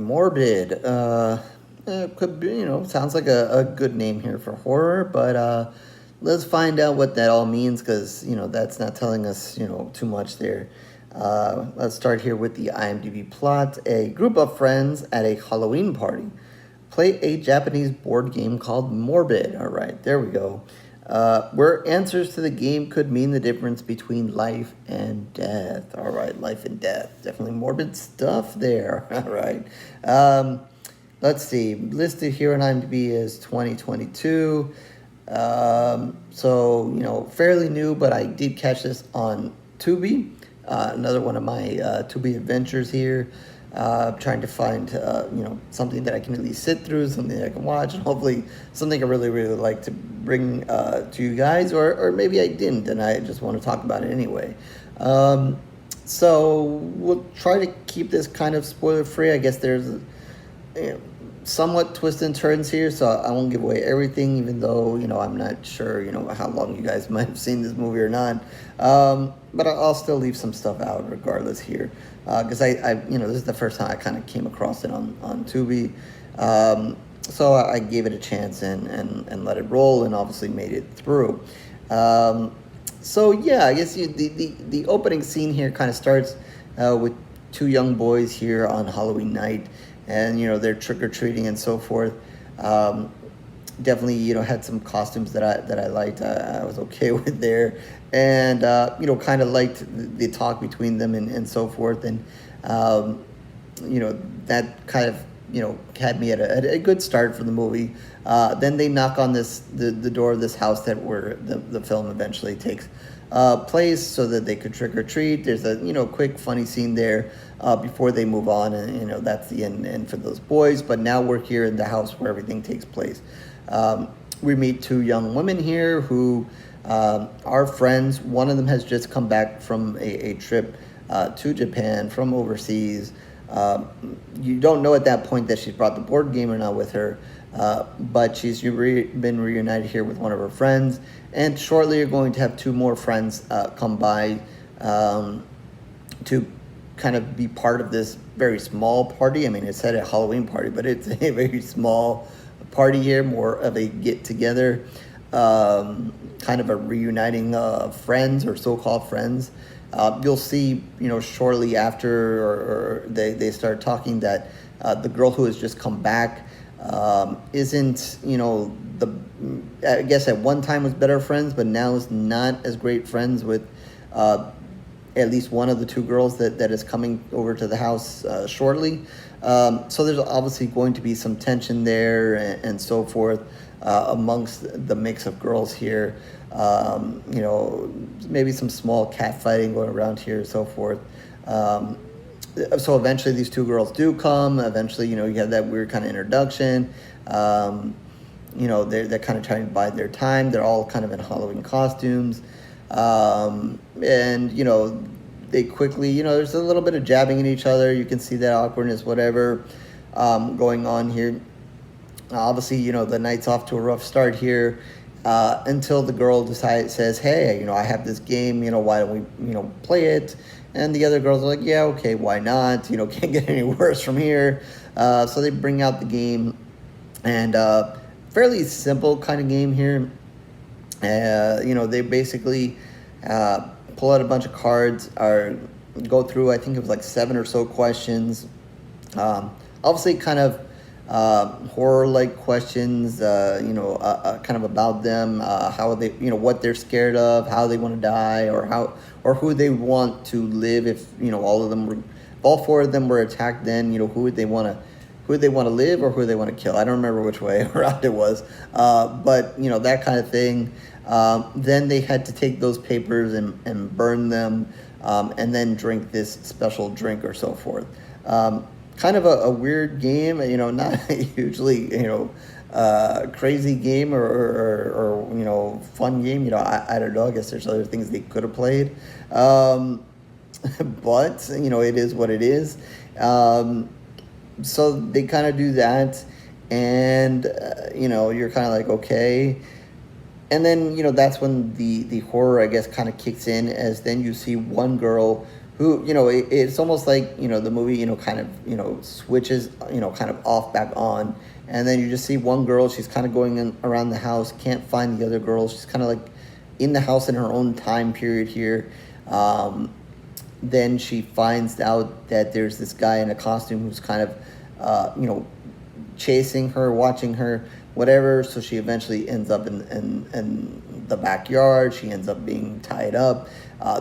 Morbid. Could be, sounds like a good name here for horror, but let's find out what that all means because, that's not telling us, too much there. Let's start here with the IMDb plot. A group of friends at a Halloween party play a Japanese board game called Morbid. All right, there we go. Where answers to the game could mean the difference between life and death. All right, life and death. Definitely morbid stuff there. All right. Let's see. Listed here on IMDb is 2022. So, fairly new, but I did catch this on Tubi. Another one of my Tubi adventures here. Trying to find, something that I can at least sit through, something that I can watch, and hopefully something I really, really like to bring to you guys, or maybe I didn't, and I just want to talk about it anyway. So we'll try to keep this kind of spoiler-free. I guess there's somewhat twists and turns here, so I won't give away everything, even though, I'm not sure, how long you guys might have seen this movie or not. But I'll still leave some stuff out regardless here. Because I this is the first time I kind of came across it on Tubi. So I gave it a chance and let it roll and obviously made it through. So yeah, I guess the opening scene here kind of starts with two young boys here on Halloween night. And, they're trick-or-treating and so forth. Definitely, had some costumes that I liked. I was okay with there. And, kind of liked the talk between them and so forth. And, that kind of, had me at a good start for the movie. Then they knock on the door of this house where the film eventually takes place so that they could trick or treat. There's a quick funny scene there before they move on, and that's the end for those boys. But now we're here in the house where everything takes place. We meet two young women here who are friends. One of them has just come back from a trip to Japan from overseas. You don't know at that point that she's brought the board game or not with her, but she's been reunited here with one of her friends, and shortly you're going to have two more friends come by to kind of be part of this very small party. I mean, it's at a Halloween party, but it's a very small party here, more of a get-together, kind of a reuniting friends or so-called friends. You'll see, shortly after or they start talking that the girl who has just come back isn't, I guess at one time was better friends, but now is not as great friends with at least one of the two girls that is coming over to the house shortly. So there's obviously going to be some tension there and so forth amongst the mix of girls here. Maybe some small cat fighting going around here and so forth. So eventually these two girls do come. Eventually, you have that weird kind of introduction. They're kind of trying to bide their time. They're all kind of in Halloween costumes. They quickly, there's a little bit of jabbing at each other. You can see that awkwardness, whatever, going on here. Obviously, the night's off to a rough start here, until the girl says, hey, I have this game, why don't we, play it? And the other girls are like, yeah, okay, why not? Can't get any worse from here. So they bring out the game, and fairly simple kind of game here. They basically pull out a bunch of cards, or go through, I think it was like 7 or so questions. Obviously kind of horror-like questions, kind of about them, how they, what they're scared of, how they want to die, or who they want to live if, all 4 of them were attacked then, who would they want to live or who they want to kill. I don't remember which way around it was, but that kind of thing. Then they had to take those papers and burn them, and then drink this special drink or so forth. Kind of a weird game, not a hugely, crazy game or fun game. I don't know. I guess there's other things they could have played. But, it is what it is. So they kind of do that, and, you're kind of like, okay. And then, that's when the horror, I guess, kind of kicks in, as then you see one girl who, it's almost like, the movie, kind of, switches, kind of off back on. And then you just see one girl, she's kind of going around the house, can't find the other girls. She's kind of like in the house in her own time period here. Then she finds out that there's this guy in a costume who's kind of, chasing her, watching her, whatever. So she eventually ends up in the backyard. She ends up being tied up.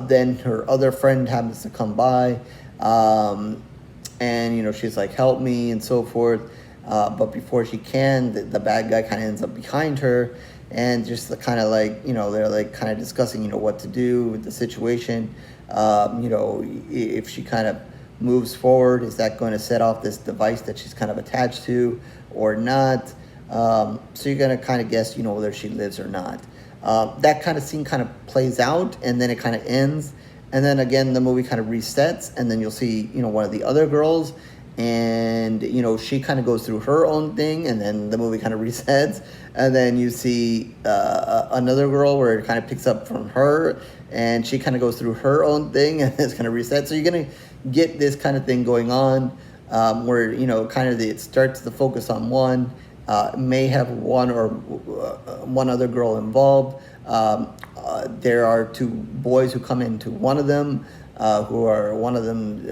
Then her other friend happens to come by, and she's like, "Help me," and so forth. But before she can, the bad guy kind of ends up behind her, and just kind of like, they're like kind of discussing, what to do with the situation. If she kind of moves forward, is that going to set off this device that she's kind of attached to or not? So you're going to kind of guess, whether she lives or not. That kind of scene kind of plays out, and then it kind of ends. And then again, the movie kind of resets, and then you'll see, one of the other girls, and, she kind of goes through her own thing, and then the movie kind of resets. And then you see another girl where it kind of picks up from her, and she kind of goes through her own thing, and it's kind of reset. So you're going to get this kind of thing going on, where, kind of it starts to focus on one, may have one or one other girl involved. There are two boys who come into one of them, one of them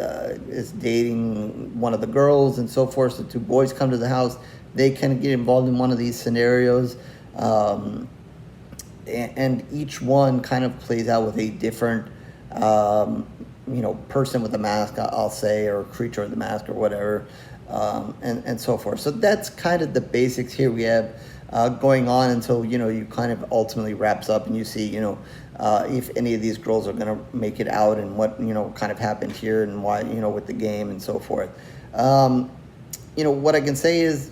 is dating one of the girls and so forth. So two boys come to the house. They can get involved in one of these scenarios. And each one kind of plays out with a different, person with a mask, I'll say, or creature with a mask or whatever, and so forth. So that's kind of the basics here we have going on until, you kind of ultimately wraps up and you see, if any of these girls are going to make it out and what, kind of happened here and why, with the game and so forth. What I can say is,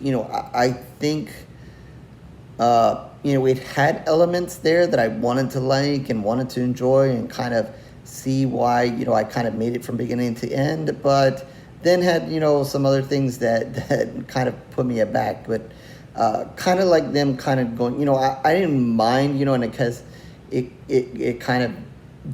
I think, it had elements there that I wanted to like and wanted to enjoy and kind of see why, I kind of made it from beginning to end, but then had, some other things that kind of put me aback. But kind of like them kind of going, I didn't mind, and because it kind of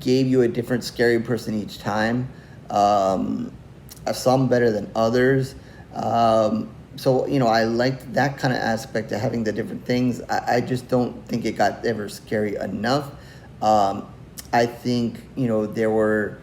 gave you a different scary person each time, some better than others. So, I liked that kind of aspect of having the different things. I just don't think it got ever scary enough. I think, there were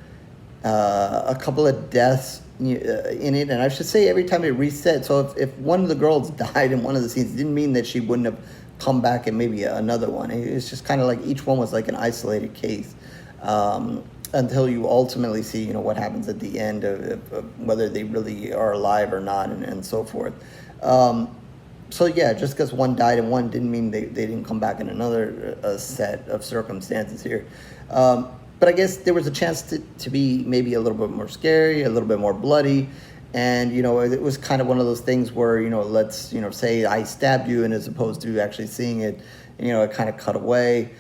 a couple of deaths in it, and I should say every time it reset. So if one of the girls died in one of the scenes, it didn't mean that she wouldn't have come back in maybe another one. It's just kind of like each one was like an isolated case, until you ultimately see, what happens at the end of whether they really are alive or not, and so forth. So yeah, just because one died and one didn't mean they didn't come back in another set of circumstances here. But I guess there was a chance to be maybe a little bit more scary, a little bit more bloody. And, it was kind of one of those things where, let's, say I stabbed you, and as opposed to actually seeing it, it kind of cut away.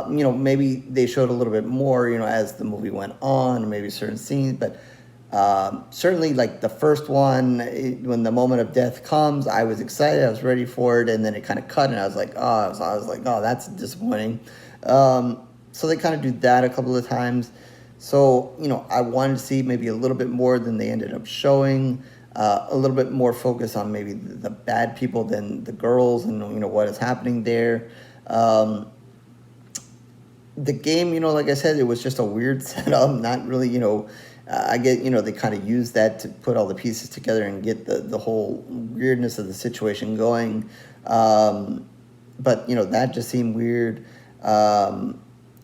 Maybe they showed a little bit more, as the movie went on, maybe certain scenes. But certainly, like the first one, when the moment of death comes, I was excited, I was ready for it. And then it kind of cut, and I was like, oh, that's disappointing. So they kind of do that a couple of times. So, I wanted to see maybe a little bit more than they ended up showing, a little bit more focus on maybe the bad people than the girls and, what is happening there. The game, like I said, it was just a weird setup, not really, I get, they kind of use that to put all the pieces together and get the whole weirdness of the situation going. But, that just seemed weird.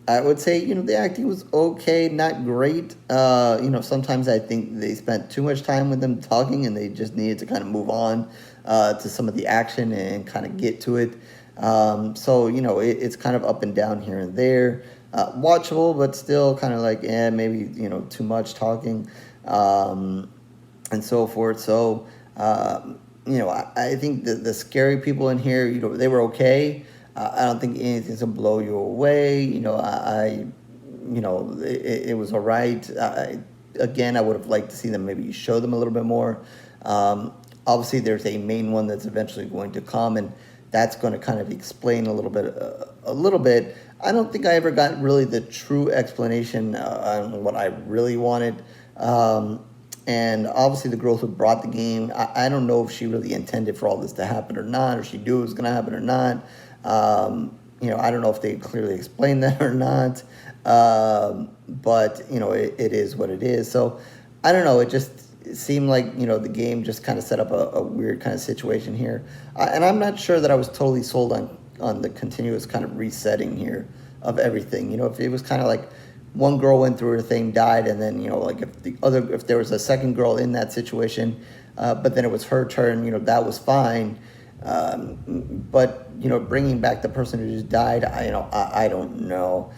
I would say, the acting was okay, not great. Sometimes I think they spent too much time with them talking and they just needed to kind of move on to some of the action and kind of get to it. So, it's kind of up and down here and there. Watchable, but still kind of like, maybe, too much talking and so forth. So, I think the scary people in here, they were okay. I don't think anything's gonna blow you away. It was all right. Again, I would have liked to see them maybe show them a little bit more. Obviously, there's a main one that's eventually going to come, and that's going to kind of explain a little bit. I don't think I ever got really the true explanation on what I really wanted. And obviously the girl who brought the game, I don't know if she really intended for all this to happen or not, or she knew it was going to happen or not. I don't know if they clearly explained that or not. But, it is what it is. So, I don't know. It seemed like, the game just kind of set up a weird kind of situation here. And I'm not sure that I was totally sold on the continuous kind of resetting here of everything. If it was kind of like one girl went through her thing, died, and then, like if there was a second girl in that situation, but then it was her turn, that was fine. But, bringing back the person who just died, I don't know.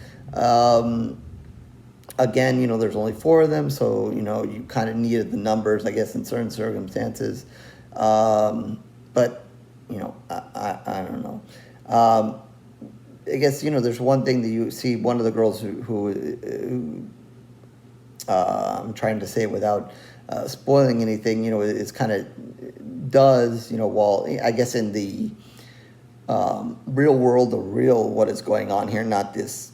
Again, there's only 4 of them, so, you kind of needed the numbers, I guess, in certain circumstances. But, I don't know. I guess, there's one thing that you see, one of the girls who I'm trying to say it without spoiling anything, is kind of does, while I guess in the real world, what is going on here, not this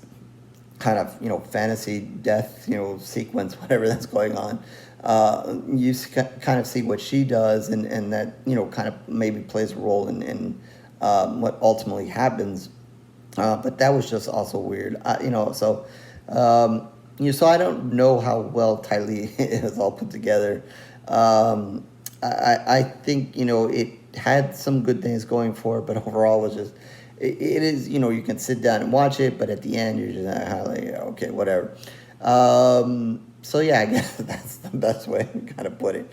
kind of, fantasy death, sequence, whatever that's going on. You kind of see what she does, and that, kind of maybe plays a role in what ultimately happens. But that was just also weird, so, so I don't know how well tightly it was all put together. I think, it had some good things going for it, but overall was just, it is, you can sit down and watch it, but at the end, you're just like, okay, whatever. So yeah, I guess that's the best way to kind of put it.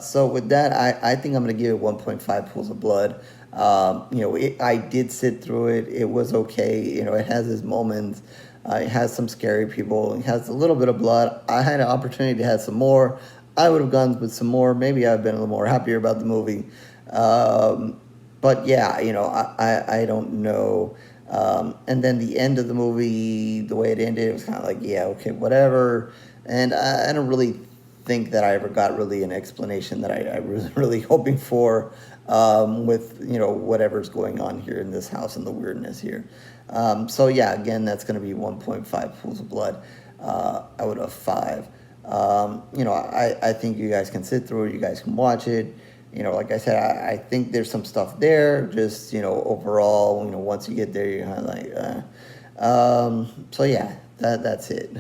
So with that, I think I'm going to give it 1.5 pools of blood. I did sit through it. It was okay. It has its moments. It has some scary people. It has a little bit of blood. I had an opportunity to have some more. I would have gone with some more. Maybe I've been a little more happier about the movie. But yeah, I don't know. And then the end of the movie, the way it ended, it was kind of like, yeah, okay, whatever. And I don't really think that I ever got really an explanation that I was really hoping for with, whatever's going on here in this house and the weirdness here. So yeah, again, that's going to be 1.5 pools of blood out of 5. I think you guys can sit through it. You guys can watch it. Like I said, I think there's some stuff there. Just, overall, once you get there, you're kind of like, so yeah, that's it.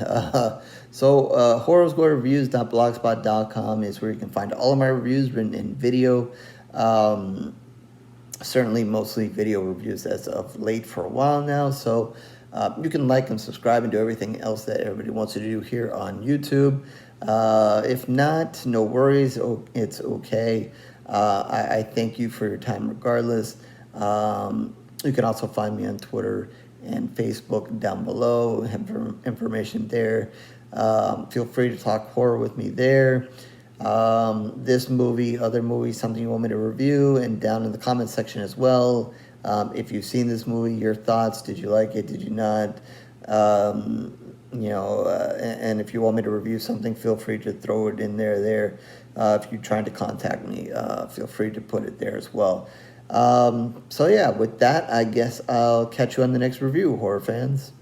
So horrorsgorereviews.blogspot.com is where you can find all of my reviews written in video. Certainly mostly video reviews as of late for a while now. So you can like and subscribe and do everything else that everybody wants to do here on YouTube. If not, no worries. It's okay. I thank you for your time regardless. You can also find me on Twitter and Facebook down below. I have information there. Feel free to talk horror with me there. This movie, other movies, something you want me to review, and down in the comment section as well. If you've seen this movie, your thoughts. Did you like it? Did you not? And if you want me to review something, feel free to throw it in there. If you're trying to contact me, feel free to put it there as well. So yeah, with that, I guess I'll catch you on the next review, horror fans.